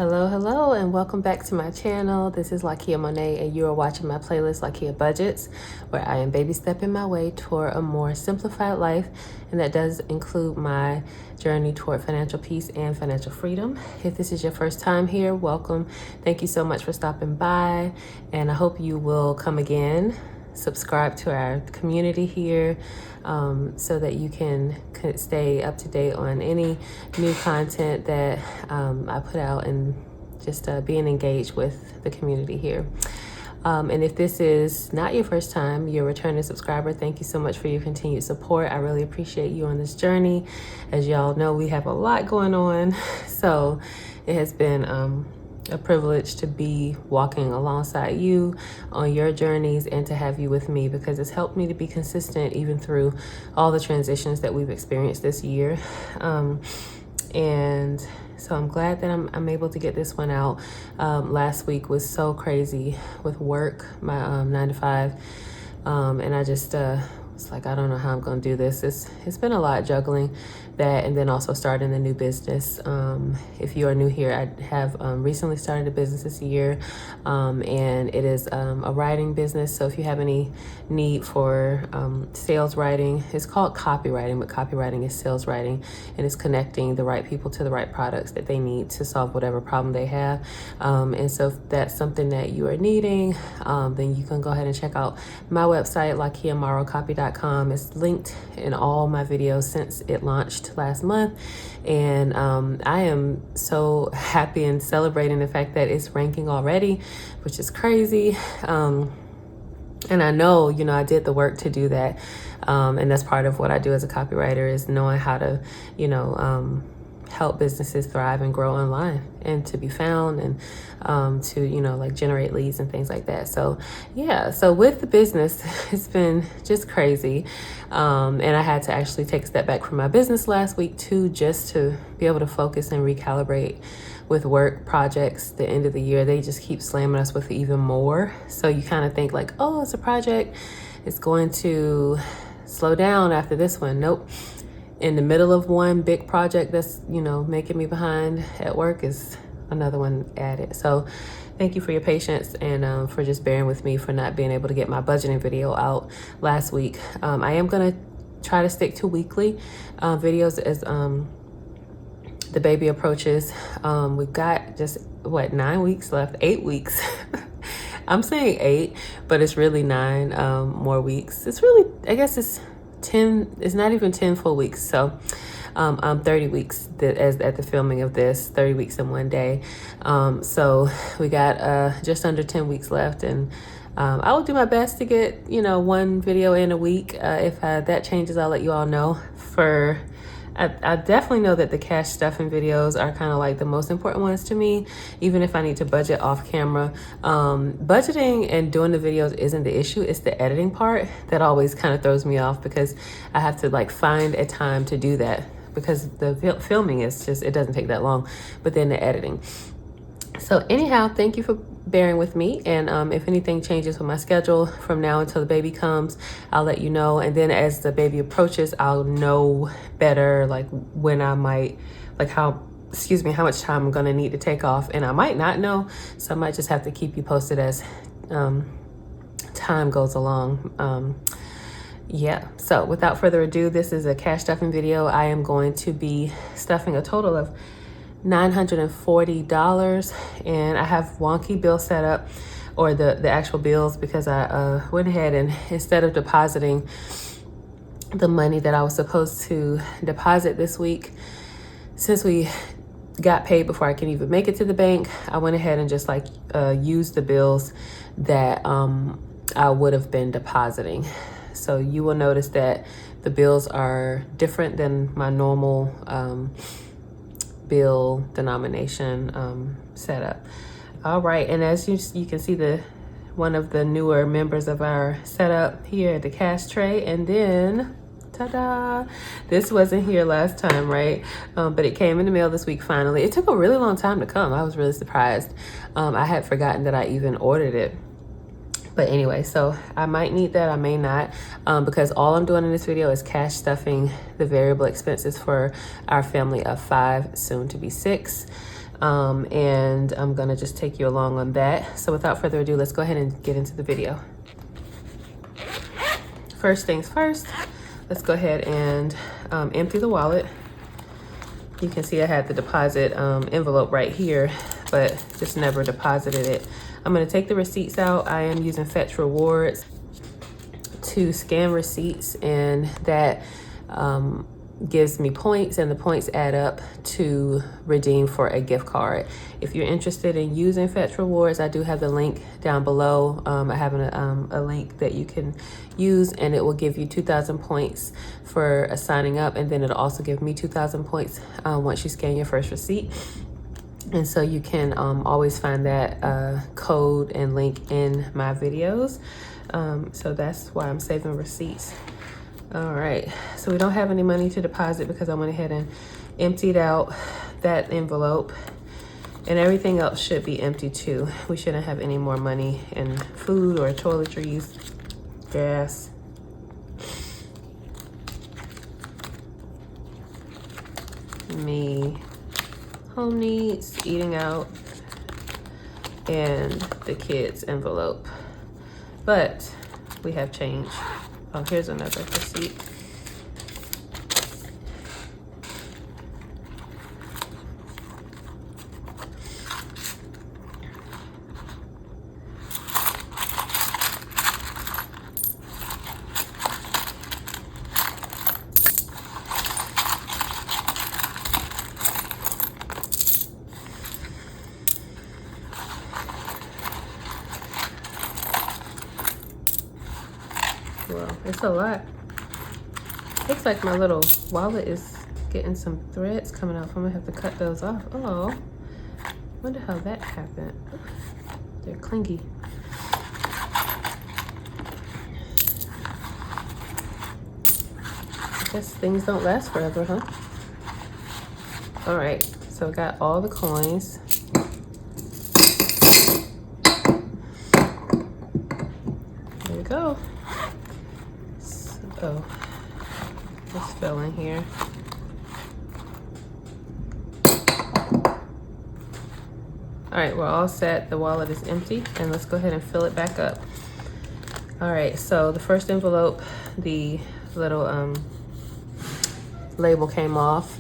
Hello, and welcome back to my channel. This is Lakia Monet, and you are watching my playlist, Lakia Budgets, where I am baby stepping my way toward a more simplified life, and that does include my journey toward financial peace and financial freedom. If this is your first time here, welcome. Thank you so much for stopping by, and I hope you will come again. Subscribe to our community here so that you can stay up to date on any new content that I put out, and just being engaged with the community here. And if this is not your first time, you're a returning subscriber, thank you so much for your continued support. I really appreciate you on this journey. As y'all know, we have a lot going on, so it has been a privilege to be walking alongside you on your journeys and to have you with me, because it's helped me to be consistent even through all the transitions that we've experienced this year. And so I'm glad that I'm able to get this one out. Last week was so crazy with work, my 9 to 5, and I just was like, I don't know how I'm gonna do this. It's been a lot juggling that, and then also starting a new business. If you are new here, I have recently started a business this year, and it is a writing business. So if you have any need for sales writing, it's called copywriting, but copywriting is sales writing, and it's connecting the right people to the right products that they need to solve whatever problem they have. And so if that's something that you are needing, then you can go ahead and check out my website, lakiamarocopy.com. It's linked in all my videos since it launched last month, and I am so happy and celebrating the fact that it's ranking already, which is crazy. And I know, I did the work to do that, and that's part of what I do as a copywriter, is knowing how to, help businesses thrive and grow online and to be found, and to, like generate leads and things like that. So yeah, so with the business, it's been just crazy. And I had to actually take a step back from my business last week too, just to be able to focus and recalibrate with work projects. The end of the year, they just keep slamming us with even more. So you kind of think like, oh, it's a project, it's going to slow down after this one. Nope. In the middle of one big project that's, making me behind at work is another one added. So thank you for your patience, and for just bearing with me for not being able to get my budgeting video out last week. I am going to try to stick to weekly videos as the baby approaches. We've got just 9 weeks left, 8 weeks. I'm saying 8, but it's really 9 more weeks. It's really, I guess it's 10, it's not even 10 full weeks. So I'm 30 weeks at the filming of this, 30 weeks in one day. So we got just under 10 weeks left, and I will do my best to get, one video in a week. If that changes, I'll let you all know. I definitely know that the cash stuffing videos are kind of like the most important ones to me, even if I need to budget off camera. Budgeting and doing the videos isn't the issue. It's the editing part that always kind of throws me off, because I have to like find a time to do that, because the filming is just, it doesn't take that long, but then the editing. So anyhow, thank you for bearing with me, and if anything changes with my schedule from now until the baby comes, I'll let you know. And then as the baby approaches, I'll know better, like when I might, like how much time I'm gonna need to take off, and I might not know, so I might just have to keep you posted as time goes along. Yeah, so without further ado, this is a cash stuffing video. I am going to be stuffing a total of $940, and I have wonky bill set up, or the actual bills, because I went ahead and, instead of depositing the money that I was supposed to deposit this week, since we got paid before I can even make it to the bank, I went ahead and just like used the bills that I would have been depositing. So you will notice that the bills are different than my normal bill denomination setup. All right, and as you can see, one of the newer members of our setup here, the cash tray, and then ta-da, this wasn't here last time, right? But it came in the mail this week finally. It took a really long time to come. I was really surprised. I had forgotten that I even ordered it. But anyway, so I might need that, I may not, because all I'm doing in this video is cash stuffing the variable expenses for our family of 5, soon to be 6. and I'm gonna just take you along on that. So without further ado, let's go ahead and get into the video. First things first, let's go ahead and empty the wallet. You can see I had the deposit envelope right here, but just never deposited it. I'm gonna take the receipts out. I am using Fetch Rewards to scan receipts, and that gives me points, and the points add up to redeem for a gift card. If you're interested in using Fetch Rewards, I do have the link down below. I have a link that you can use, and it will give you 2,000 points for signing up, and then it'll also give me 2,000 points once you scan your first receipt. And so you can always find that code and link in my videos. So that's why I'm saving receipts. All right, so we don't have any money to deposit because I went ahead and emptied out that envelope, and everything else should be empty too. We shouldn't have any more money in food or toiletries, gas. Me, home needs, eating out, and the kids' envelope. But we have change. Oh, here's another receipt. Well, it's a lot. Looks like my little wallet is getting some threads coming off. I'm gonna have to cut those off. Oh, wonder how that happened. They're clingy. I guess things don't last forever, huh? All right, so I got all the coins. There we go. So, let's fill in here. All right, we're all set. The wallet is empty, and let's go ahead and fill it back up. All right, so the first envelope, the little label came off,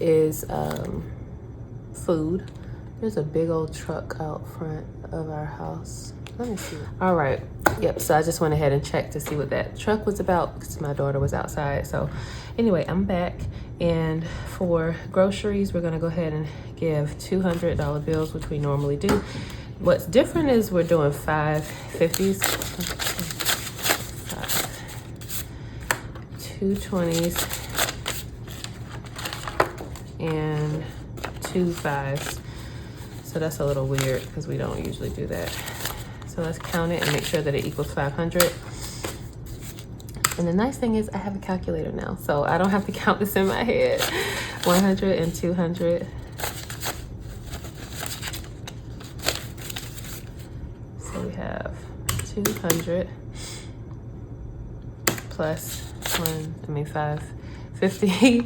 is food. There's a big old truck out front of our house. Let me see. All right, yep, so I just went ahead and checked to see what that truck was about because my daughter was outside. So anyway, I'm back, and for groceries, we're gonna go ahead and give $200 bills, which we normally do. What's different is we're doing 5 50s, 2 20s, and 2 5s. So that's a little weird because we don't usually do that. So let's count it and make sure that it equals 500. And the nice thing is I have a calculator now, so I don't have to count this in my head. 100 and 200. So we have 200 plus 5, 50,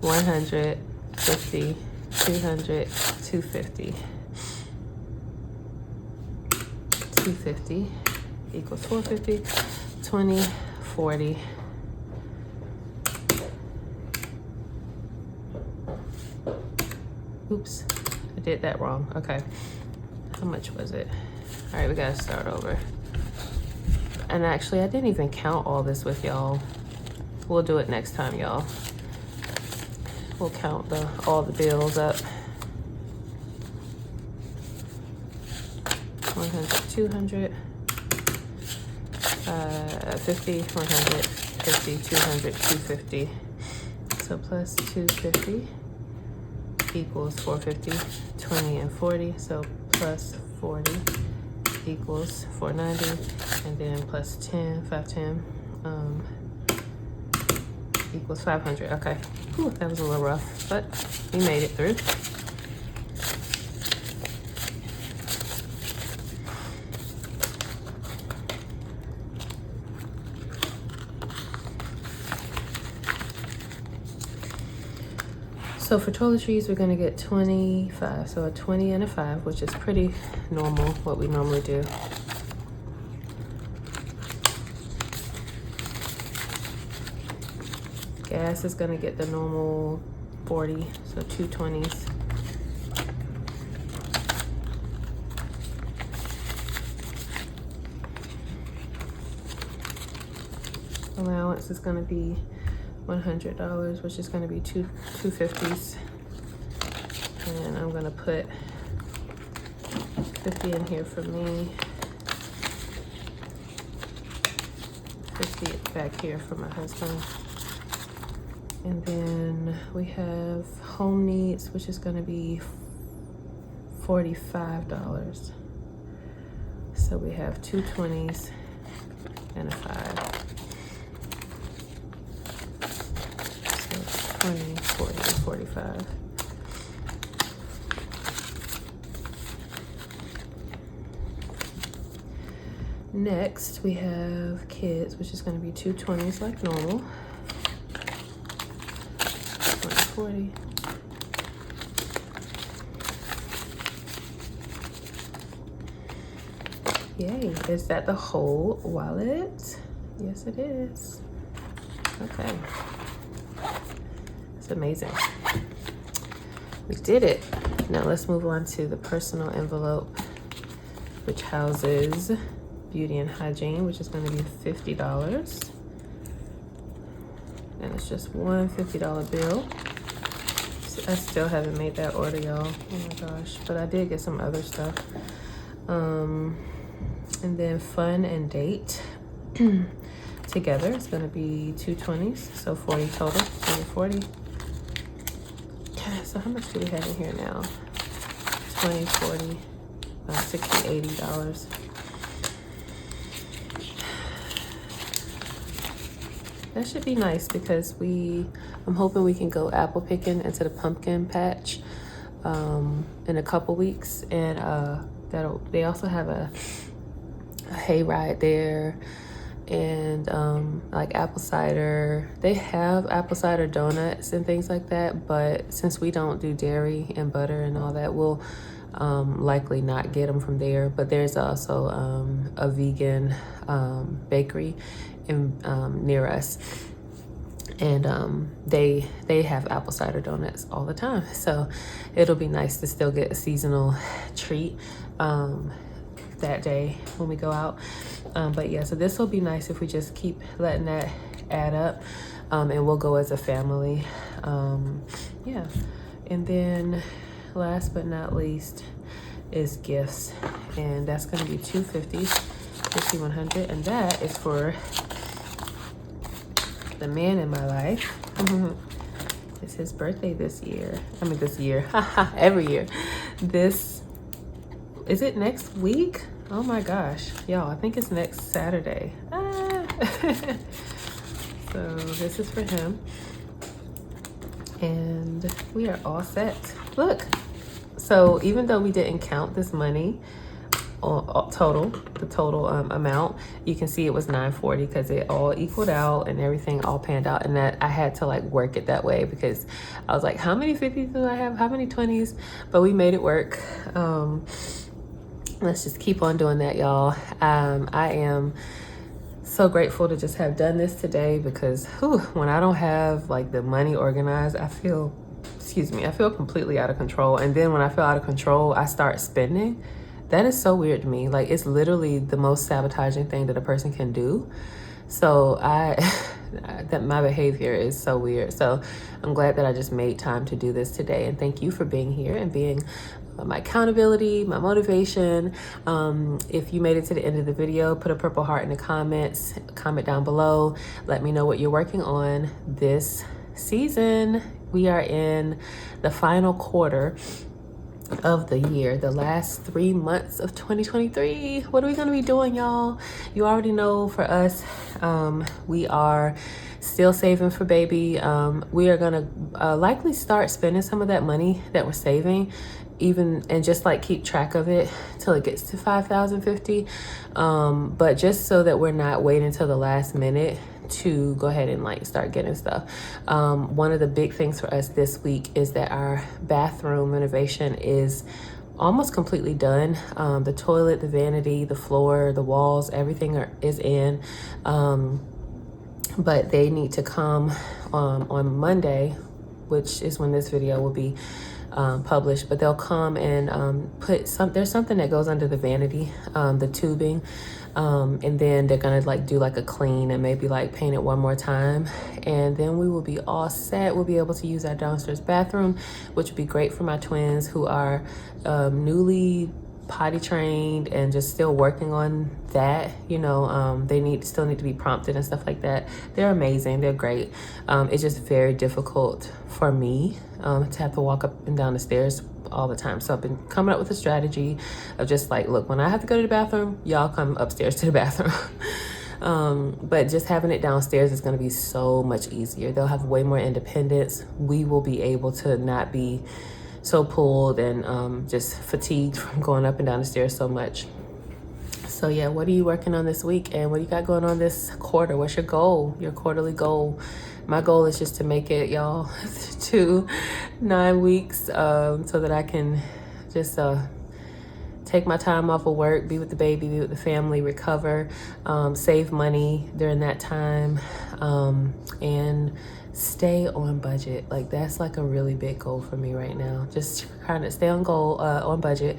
100, 50, 200, 250. 250 equals 450, 20, 40. Oops, I did that wrong. Okay, how much was it? All right, we gotta start over. And actually, I didn't even count all this with y'all. We'll do it next time, y'all. We'll count all the bills up. 100, 200, 50, 100, 50, 200, 250. So plus 250 equals 450, 20 and 40. So plus 40 equals 490, and then plus 10, 510 equals 500. Okay, whew, that was a little rough, but we made it through. So for toiletries, we're gonna get 25. So a 20 and a 5, which is pretty normal, what we normally do. Gas is gonna get the normal 40, so 2 20s. Allowance is gonna be $100, which is gonna be 250s. And I'm gonna put 50 in here for me. 50 back here for my husband. And then we have home needs, which is gonna be $45. So we have 2 20s and a 5. So 20, 40, 45. Next, we have kids, which is gonna be 2 20s like normal. 40. Yay, is that the whole wallet? Yes, it is. Okay. It's amazing. We did it. Now let's move on to the personal envelope, which houses beauty and hygiene, which is going to be $50. And it's just one $50 bill. I still haven't made that order, y'all. Oh my gosh. But I did get some other stuff. And then fun and date together, it's gonna be 2 20s, so 40 total, 40. So how much do we have in here now? 20, 40, $60, $80. That should be nice because I'm hoping we can go apple picking into the pumpkin patch in a couple weeks, and they also have a hayride there, and like apple cider. They have apple cider donuts and things like that, but since we don't do dairy and butter and all that, we'll likely not get them from there. But there's also a vegan bakery near us, and they have apple cider donuts all the time, so it'll be nice to still get a seasonal treat that day when we go out. But yeah, so this will be nice if we just keep letting that add up, and we'll go as a family. Yeah, and then last but not least is gifts, and that's going to be $250, $50, $100, and that is for the man in my life. It's his birthday this year. I mean, this year, every year. Is it next week? Oh my gosh, y'all, I think it's next Saturday. So this is for him. And we are all set. Look, so even though we didn't count this money, the total amount, you can see it was $940 because it all equaled out and everything all panned out, and that I had to like work it that way because I was like, how many 50s do I have? How many 20s? But we made it work. Let's just keep on doing that, y'all. I am so grateful to just have done this today because when I don't have like the money organized, I feel completely out of control. And then when I feel out of control, I start spending. That is so weird to me. Like, it's literally the most sabotaging thing that a person can do. So that my behavior is so weird. So I'm glad that I just made time to do this today. And thank you for being here and being my accountability, my motivation. If you made it to the end of the video, put a purple heart in the comments, comment down below. Let me know what you're working on this season. We are in the final quarter of the year, the last 3 months of 2023. What are we gonna be doing, y'all? You already know. For us, we are still saving for baby. We are gonna likely start spending some of that money that we're saving, and just like keep track of it till it gets to $5,050. But just so that we're not waiting till the last minute to go ahead and like start getting stuff. One of the big things for us this week is that our bathroom renovation is almost completely done. The toilet, the vanity, the floor, the walls, everything is in. But they need to come on Monday, which is when this video will be published, but they'll come and there's something that goes under the vanity, the tubing, and then they're gonna like do like a clean and maybe like paint it one more time, and then we will be all set. We'll be able to use our downstairs bathroom, which would be great for my twins who are newly potty trained and just still working on that. You know, they still need to be prompted and stuff like that. They're amazing, they're great. It's just very difficult for me to have to walk up and down the stairs all the time. So I've been coming up with a strategy of just like, look, when I have to go to the bathroom, y'all come upstairs to the bathroom. But just having it downstairs is going to be so much easier. They'll have way more independence. We will be able to not be so pulled and just fatigued from going up and down the stairs so much. So yeah, what are you working on this week, and what do you got going on this quarter? What's your goal, your quarterly goal? My goal is just to make it, y'all, to 9 weeks, so that I can just take my time off of work, be with the baby, be with the family, recover, save money during that time, and stay on budget. Like that's like a really big goal for me right now. Just trying to stay on on budget.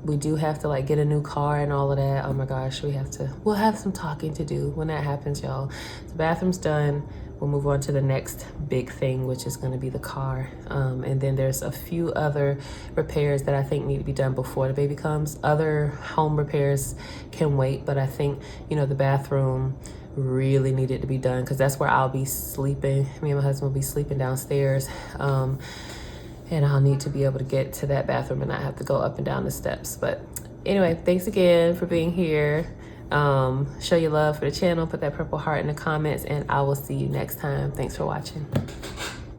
We do have to like get a new car and all of that. Oh my gosh, we'll have some talking to do when that happens, y'all. The bathroom's done. We'll move on to the next big thing, which is going to be the car. And then there's a few other repairs that I think need to be done before the baby comes. Other home repairs can wait, but I think, you know, the bathroom really needed to be done because that's where I'll be sleeping. Me and my husband will be sleeping downstairs. And I'll need to be able to get to that bathroom and not have to go up and down the steps. But anyway, thanks again for being here. Show your love for the channel, put that purple heart in the comments, and I will see you next time. Thanks for watching.